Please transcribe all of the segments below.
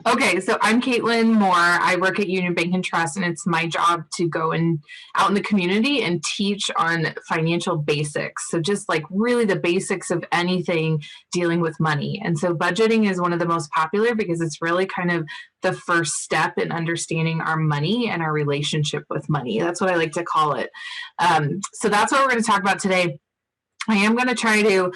Okay, so I'm Caitlin Moore. I work at Union Bank and Trust, and it's my job to go out in the community and teach on financial basics. So just like really the basics of anything dealing with money. And so budgeting is one of the most popular because it's really kind of the first step in understanding our money and our relationship with money. That's what I like to call it. So that's what we're going to talk about today. I am going to try to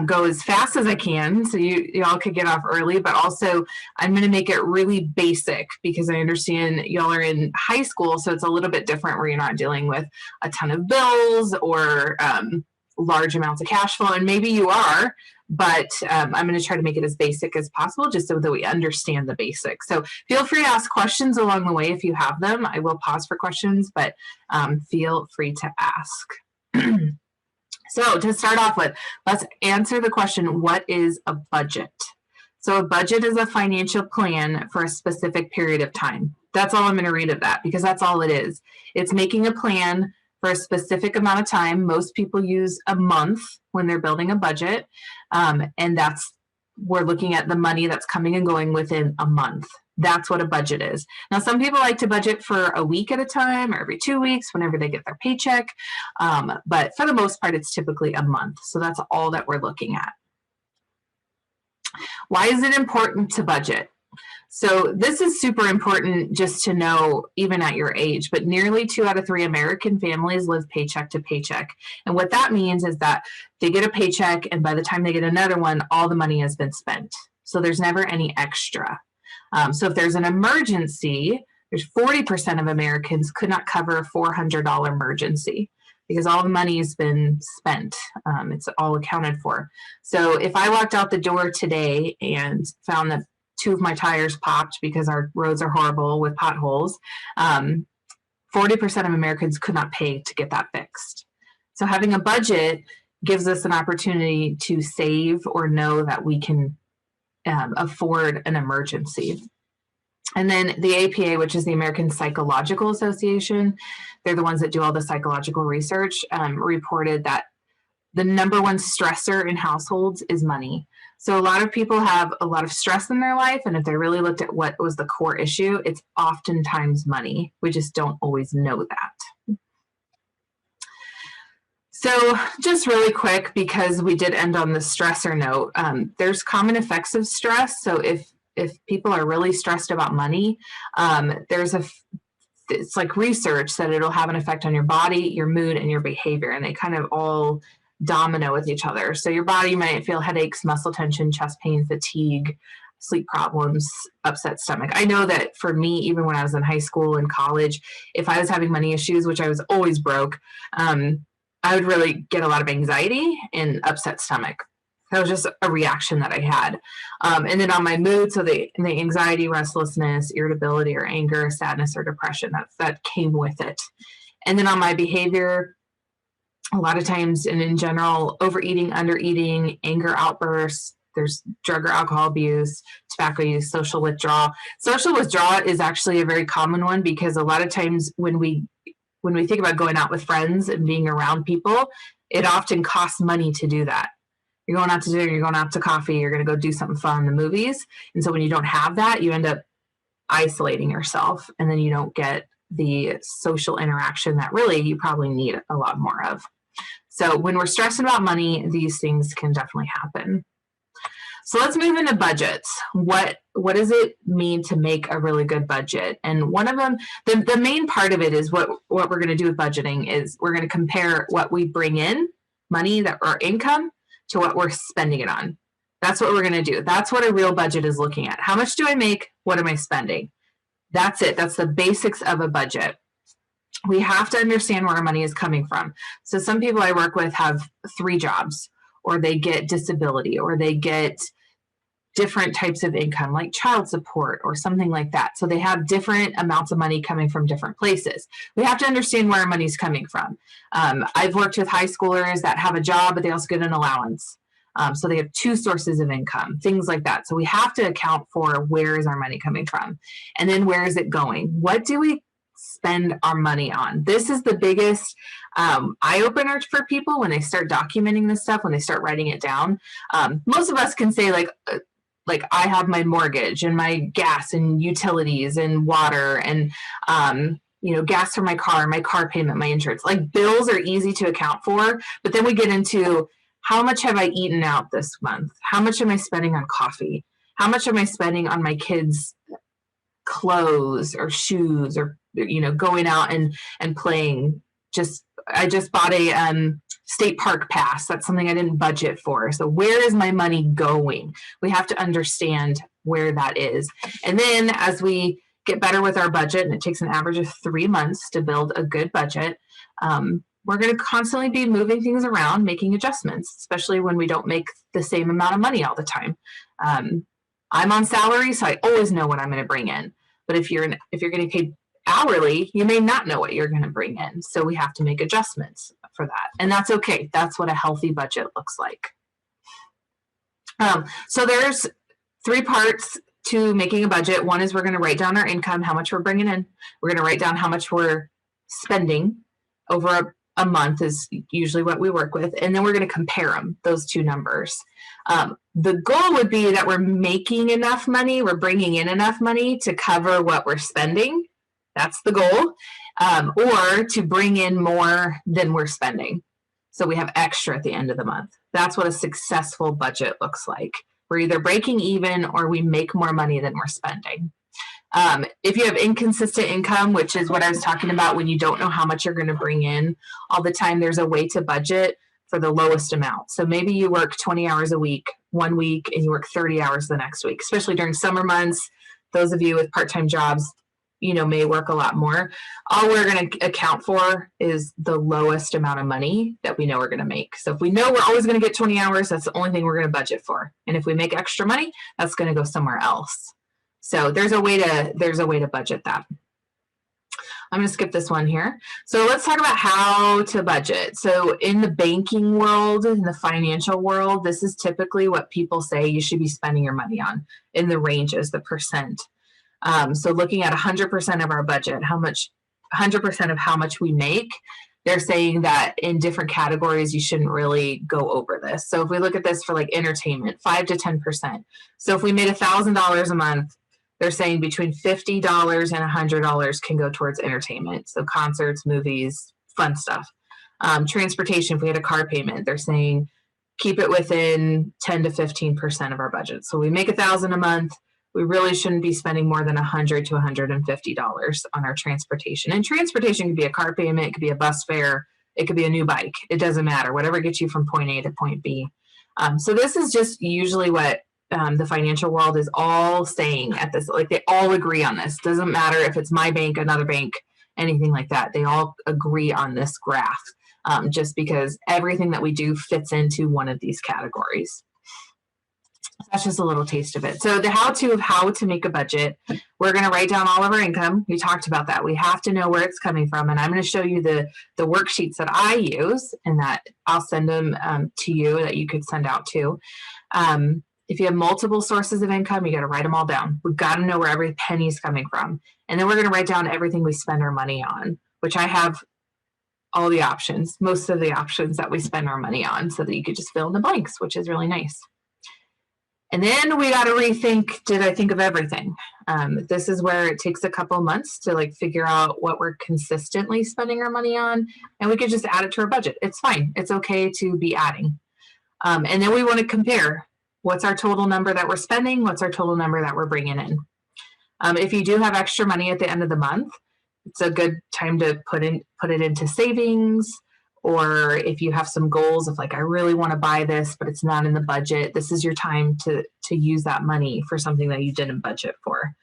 go as fast as I can so you all could get off early, but also I'm going to make it really basic because I understand y'all are in high school, so it's a little bit different where you're not dealing with a ton of bills or large amounts of cash flow, and maybe you are, but I'm going to try to make it as basic as possible just so that we understand the basics. So feel free to ask questions along the way if you have them. I will pause for questions, but feel free to ask. So to start off with, let's answer the question, what is a budget? So a budget is a financial plan for a specific period of time. That's all I'm going to read of that because that's all it is. It's making a plan for a specific amount of time. Most people use a month when they're building a budget, and we're looking at the money that's coming and going within a month. That's what a budget is. Now, some people like to budget for a week at a time or every 2 weeks whenever they get their paycheck. But for the most part, it's typically a month. So that's all that we're looking at. Why is it important to budget? So this is super important just to know, even at your age, but nearly 2 out of 3 American families live paycheck to paycheck. And what that means is that they get a paycheck, and by the time they get another one, all the money has been spent. So there's never any extra. So if there's an emergency, there's 40% of Americans could not cover a $400 emergency because all the money has been spent. It's all accounted for. So if I walked out the door today and found that 2 of my tires popped because our roads are horrible with potholes, 40% of Americans could not pay to get that fixed. So having a budget gives us an opportunity to save or know that we can afford an emergency. And then the APA, which is the American Psychological Association, they're the ones that do all the psychological research, reported that the number one stressor in households is money. So a lot of people have a lot of stress in their life, and if they really looked at what was the core issue, it's oftentimes money. We just don't always know that. So just really quick, because we did end on the stressor note, there's common effects of stress. So if people are really stressed about money, it's like research that it'll have an effect on your body, your mood, and your behavior, and they kind of all domino with each other. So your body might feel headaches, muscle tension, chest pain, fatigue, sleep problems, upset stomach. I know that for me, even when I was in high school and college, if I was having money issues, which I was always broke, I would really get a lot of anxiety and upset stomach. That was just a reaction that I had. And then on my mood, so the anxiety, restlessness, irritability, or anger, sadness, or depression, that came with it. And then on my behavior, a lot of times, and in general, overeating, undereating, anger outbursts, there's drug or alcohol abuse, tobacco use, social withdrawal. Social withdrawal is actually a very common one because a lot of times when we think about going out with friends and being around people, it often costs money to do that. You're going out to dinner, you're going out to coffee, you're going to go do something fun, the movies. And so when you don't have that, you end up isolating yourself, and then you don't get the social interaction that really you probably need a lot more of. So when we're stressing about money, these things can definitely happen. So let's move into budgets. What does it mean to make a really good budget? And one of them, the main part of it is what we're going to do with budgeting is we're going to compare what we bring in, money or income, to what we're spending it on. That's what we're going to do. That's what a real budget is looking at. How much do I make? What am I spending? That's it. That's the basics of a budget. We have to understand where our money is coming from. So some people I work with have 3 jobs, or they get disability, or they get different types of income like child support or something like that. So they have different amounts of money coming from different places. We have to understand where our money is coming from. I've worked with high schoolers that have a job, but they also get an allowance. So they have 2 sources of income, things like that. So we have to account for where is our money coming from, and then where is it going? What do we spend our money on? This is the biggest eye-opener for people when they start documenting this stuff, when they start writing it down. Most of us can say, like, like I have my mortgage and my gas and utilities and water and, you know, gas for my car payment, my insurance. Like bills are easy to account for, but then we get into how much have I eaten out this month? How much am I spending on coffee? How much am I spending on my kids' clothes or shoes or, you know, going out and playing? I just bought a state park pass. That's something I didn't budget for. So where is my money going? We have to understand where that is. And then as we get better with our budget, and it takes an average of 3 months to build a good budget, we're going to constantly be moving things around, making adjustments, especially when we don't make the same amount of money all the time. I'm on salary, so I always know what I'm going to bring in. But if you're getting paid hourly, you may not know what you're going to bring in. So we have to make adjustments for that. And that's okay. That's what a healthy budget looks like. So there's 3 parts to making a budget. One is we're going to write down our income, how much we're bringing in. We're going to write down how much we're spending over a month is usually what we work with. And then we're going to compare them, those 2 numbers. The goal would be that we're making enough money, we're bringing in enough money to cover what we're spending. That's the goal. Or to bring in more than we're spending. So we have extra at the end of the month. That's what a successful budget looks like. We're either breaking even or we make more money than we're spending. If you have inconsistent income, which is what I was talking about when you don't know how much you're going to bring in all the time, there's a way to budget for the lowest amount. So maybe you work 20 hours a week, 1 week, and you work 30 hours the next week, especially during summer months. Those of you with part-time jobs, you know, may work a lot more. All we're going to account for is the lowest amount of money that we know we're going to make. So if we know we're always going to get 20 hours, that's the only thing we're going to budget for. And if we make extra money, that's going to go somewhere else. So there's a way to budget that. I'm going to skip this one here. So let's talk about how to budget. So in the banking world, in the financial world, this is typically what people say you should be spending your money on in the ranges, the percent. So looking at 100% of our budget, 100% of how much we make, they're saying that in different categories, you shouldn't really go over this. So if we look at this for like entertainment, 5 to 10%. So if we made $1,000 a month, they're saying between $50 and $100 can go towards entertainment. So concerts, movies, fun stuff. Transportation, if we had a car payment, they're saying keep it within 10 to 15% of our budget. So we make $1,000 a month. We really shouldn't be spending more than $100 to $150 on our transportation. And transportation could be a car payment, it could be a bus fare, it could be a new bike. It doesn't matter, whatever gets you from point A to point B. So this is just usually what the financial world is all saying at this. Like they all agree on this. Doesn't matter if it's my bank, another bank, anything like that. They all agree on this graph just because everything that we do fits into one of these categories. That's just a little taste of it. So the how-to of how to make a budget, we're going to write down all of our income. We talked about that. We have to know where it's coming from. And I'm going to show you the worksheets that I use and that I'll send them to you that you could send out to. If you have multiple sources of income, you got to write them all down. We've got to know where every penny is coming from. And then we're going to write down everything we spend our money on, which I have all the options, most of the options that we spend our money on so that you could just fill in the blanks, which is really nice. And then we got to rethink, did I think of everything? This is where it takes a couple months to like figure out what we're consistently spending our money on. And we could just add it to our budget. It's fine. It's okay to be adding. And then we want to compare. What's our total number that we're spending? What's our total number that we're bringing in? If you do have extra money at the end of the month, it's a good time to put it into savings. Or if you have some goals of like, I really want to buy this, but it's not in the budget, this is your time to use that money for something that you didn't budget for.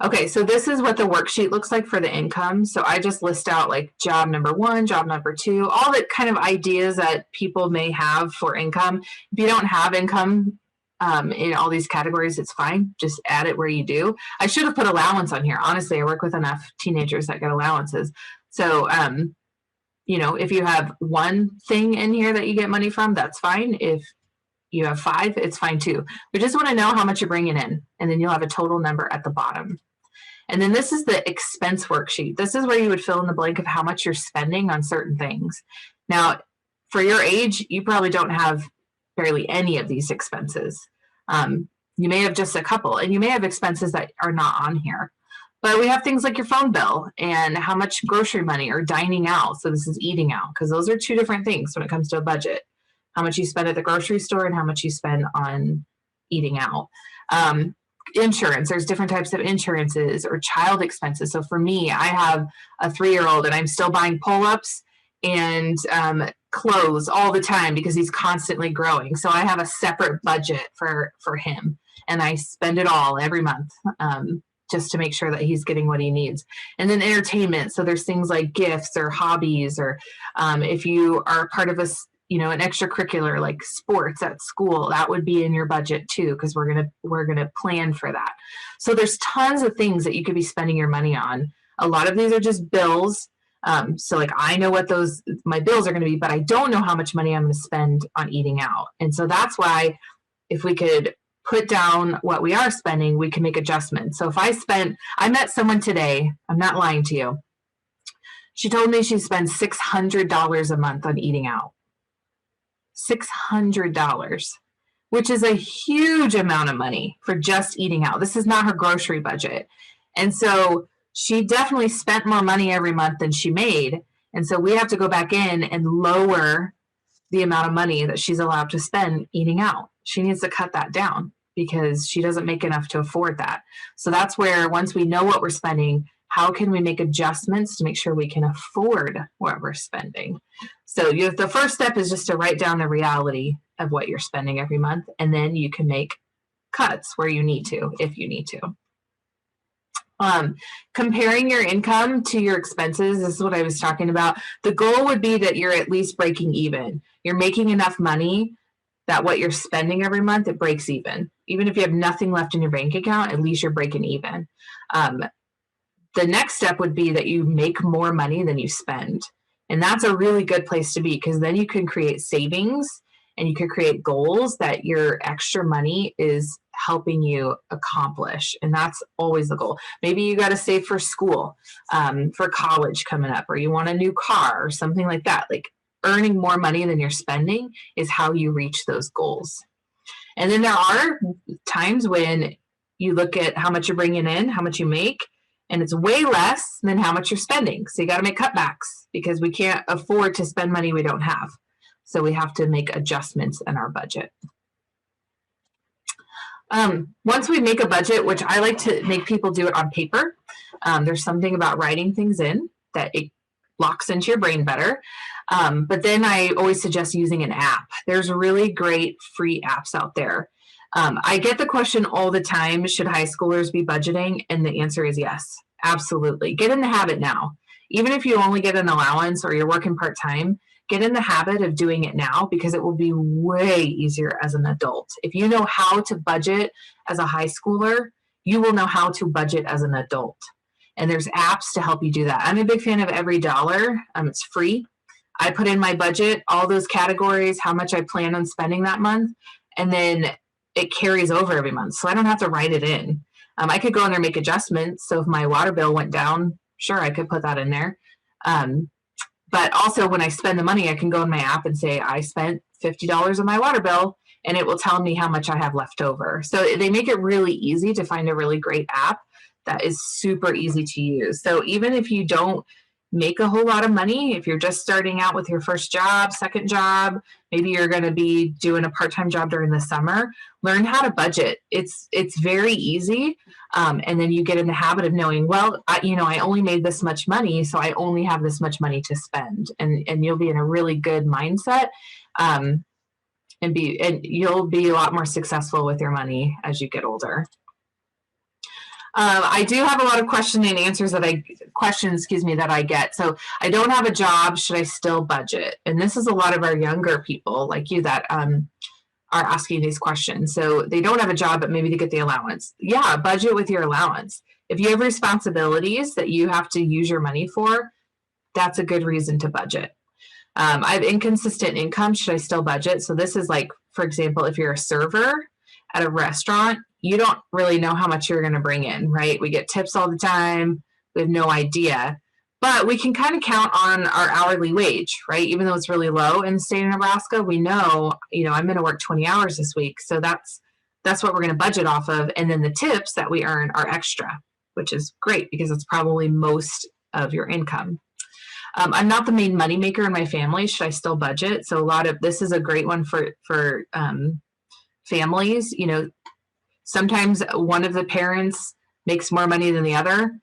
Okay, so this is what the worksheet looks like for the income. So I just list out like job number 1, job number 2, all the kind of ideas that people may have for income. If you don't have income in all these categories, it's fine. Just add it where you do. I should have put allowance on here. Honestly, I work with enough teenagers that get allowances. So, you know, if you have one thing in here that you get money from, that's fine. If you have 5, it's fine too. We just want to know how much you're bringing in, and then you'll have a total number at the bottom. And then this is the expense worksheet. This is where you would fill in the blank of how much you're spending on certain things. Now, for your age, you probably don't have barely any of these expenses. You may have just a couple, and you may have expenses that are not on here. But we have things like your phone bill and how much grocery money or dining out. So this is eating out, because those are two different things when it comes to a budget. How much you spend at the grocery store and how much you spend on eating out. Insurance, there's different types of insurances, or child expenses. So for me, I have a 3-year-old and I'm still buying pull-ups and clothes all the time because he's constantly growing. So I have a separate budget for him, and I spend it all every month. Just to make sure that he's getting what he needs. And then entertainment. So there's things like gifts or hobbies, or if you are part of an extracurricular like sports at school, that would be in your budget too, because we're gonna plan for that. So there's tons of things that you could be spending your money on. A lot of these are just bills. So like I know what my bills are going to be, but I don't know how much money I'm going to spend on eating out. And so that's why if we could put down what we are spending, we can make adjustments. So if I met someone today, I'm not lying to you. She told me she spends $600 a month on eating out. $600, which is a huge amount of money for just eating out. This is not her grocery budget. And so she definitely spent more money every month than she made. And so we have to go back in and lower the amount of money that she's allowed to spend eating out. She needs to cut that down because she doesn't make enough to afford that. So that's where, once we know what we're spending, how can we make adjustments to make sure we can afford what we're spending? So the first step is just to write down the reality of what you're spending every month, and then you can make cuts where you need to, if you need to. Comparing your income to your expenses, this is what I was talking about. The goal would be that you're at least breaking even. You're making enough money that what you're spending every month, it breaks even. Even if you have nothing left in your bank account, at least you're breaking even. The next step would be that you make more money than you spend. And that's a really good place to be, because then you can create savings and you can create goals that your extra money is helping you accomplish. And that's always the goal. Maybe you got to save for school, for college coming up, or you want a new car or something like that. Like, earning more money than you're spending is how you reach those goals. And then there are times when you look at how much you're bringing in, how much you make, and it's way less than how much you're spending. So you got to make cutbacks, because we can't afford to spend money we don't have. So we have to make adjustments in our budget. Once we make a budget, which I like to make people do it on paper, there's something about writing things in that it locks into your brain better. But then I always suggest using an app. There's really great free apps out there. I get the question all the time, should high schoolers be budgeting? And the answer is yes, absolutely. Get in the habit now. Even if you only get an allowance or you're working part-time, get in the habit of doing it now, because it will be way easier as an adult. If you know how to budget as a high schooler, you will know how to budget as an adult. And there's apps to help you do that. I'm a big fan of Every Dollar. It's free. I put in my budget, all those categories, how much I plan on spending that month, and then it carries over every month. So I don't have to write it in. I could go in there and make adjustments. So if my water bill went down, sure, I could put that in there. But also when I spend the money, I can go in my app and say, I spent $50 on my water bill, and it will tell me how much I have left over. So they make it really easy to find a really great app that is super easy to use. So even if you don't make a whole lot of money, if you're just starting out with your first job, second job, maybe you're going to be doing a part-time job during the summer, learn how to budget. It's very easy. And then you get in the habit of knowing, well, I only made this much money, so I only have this much money to spend. And you'll be in a really good mindset. And you'll be a lot more successful with your money as you get older. I do have a lot of questions that I get. So I don't have a job. Should I still budget? And this is a lot of our younger people like you that are asking these questions. So they don't have a job, but maybe they get the allowance. Yeah, budget with your allowance. If you have responsibilities that you have to use your money for, that's a good reason to budget. I have inconsistent income. Should I still budget? So this is like, for example, if you're a server at a restaurant, you don't really know how much you're going to bring in, right? We get tips all the time. We have no idea. But we can kind of count on our hourly wage, right? Even though it's really low in the state of Nebraska, we know, I'm going to work 20 hours this week. So that's what we're going to budget off of. And then the tips that we earn are extra, which is great because it's probably most of your income. I'm not the main money maker in my family. Should I still budget? So this is a great one for families. Sometimes one of the parents makes more money than the other.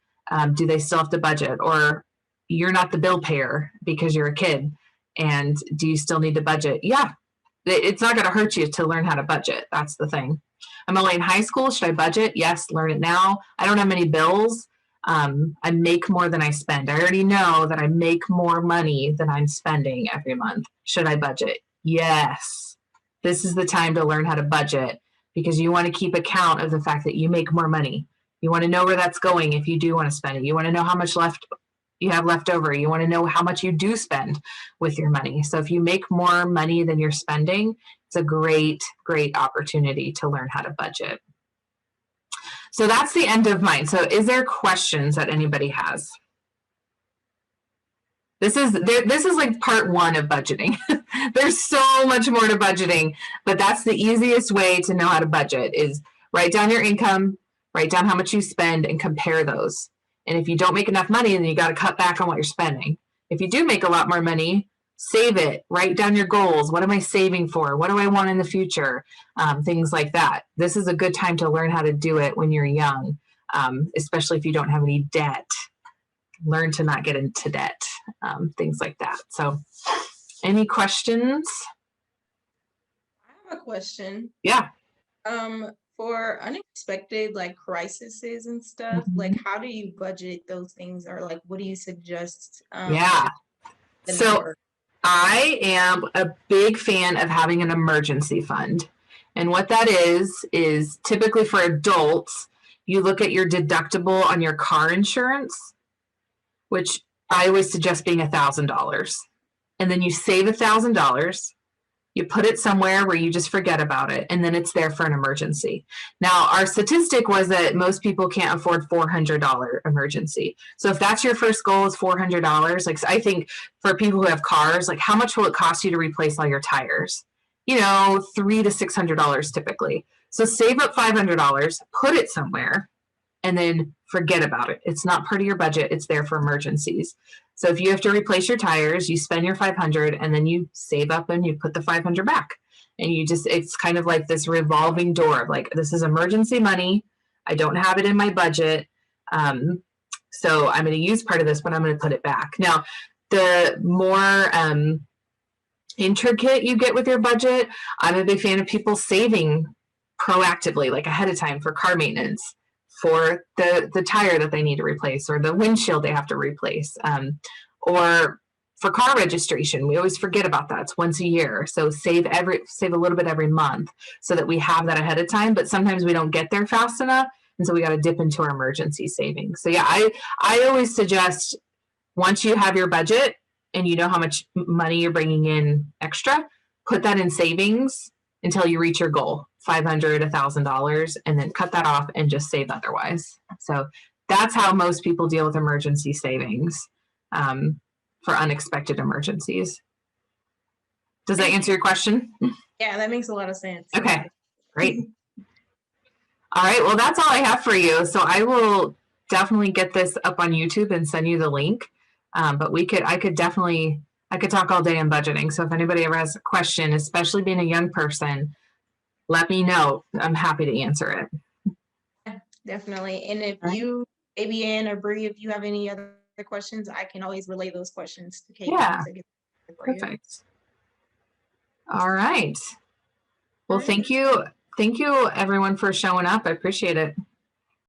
Do they still have to budget? Or you're not the bill payer because you're a kid, and do you still need to budget? Yeah, it's not going to hurt you to learn how to budget. That's the thing. I'm only in high school. Should I budget? Yes, learn it now. I don't have many bills. I make more than I spend. I already know that I make more money than I'm spending every month. Should I budget? Yes. This is the time to learn how to budget, because you want to keep account of the fact that you make more money. You want to know where that's going if you do want to spend it. You want to know how much you have left over. You want to know how much you do spend with your money. So if you make more money than you're spending, it's a great, great opportunity to learn how to budget. So that's the end of mine. So is there questions that anybody has? This is like part one of budgeting. There's so much more to budgeting, but that's the easiest way to know how to budget is write down your income, write down how much you spend, and compare those. And if you don't make enough money, then you got to cut back on what you're spending. If you do make a lot more money, save it, write down your goals. What am I saving for? What do I want in the future? Things like that. This is a good time to learn how to do it when you're young, especially if you don't have any debt. Learn to not get into debt, things like that. So any questions? I have a question. Yeah. For unexpected crises and stuff, Mm-hmm. how do you budget those things, or what do you suggest? Yeah. So I am a big fan of having an emergency fund. And what that is typically for adults, you look at your deductible on your car insurance, which I always suggest being $1,000. And then you save $1,000. You put it somewhere where you just forget about it, and then it's there for an emergency. Now, our statistic was that most people can't afford $400 emergency. So if that's your first goal is $400, I think for people who have cars, how much will it cost you to replace all your tires? $300 to $600 typically. So save up $500, put it somewhere, and then forget about it. It's not part of your budget. It's there for emergencies. So if you have to replace your tires, you spend your $500 and then you save up and you put the $500 back. And it's kind of like this revolving door of this is emergency money. I don't have it in my budget. So I'm going to use part of this, but I'm going to put it back. Now, the more intricate you get with your budget, I'm a big fan of people saving proactively, ahead of time for car maintenance, for the tire that they need to replace, or the windshield they have to replace, or for car registration. We always forget about that. It's once a year. So save a little bit every month so that we have that ahead of time, but sometimes we don't get there fast enough. And so we got to dip into our emergency savings. So yeah, I always suggest once you have your budget and you know how much money you're bringing in extra, put that in savings until you reach your goal. $500, $1,000, and then cut that off and just save otherwise. So that's how most people deal with emergency savings for unexpected emergencies. Does that answer your question? Yeah, that makes a lot of sense. Okay, great. All right, well, that's all I have for you. So I will definitely get this up on YouTube and send you the link. But I could talk all day on budgeting. So if anybody ever has a question, especially being a young person, let me know. I'm happy to answer it. Yeah, definitely. And if you, maybe Ann or Bree, if you have any other questions, I can always relay those questions to Kate. Yeah, perfect. All right. Well, thank you everyone for showing up. I appreciate it.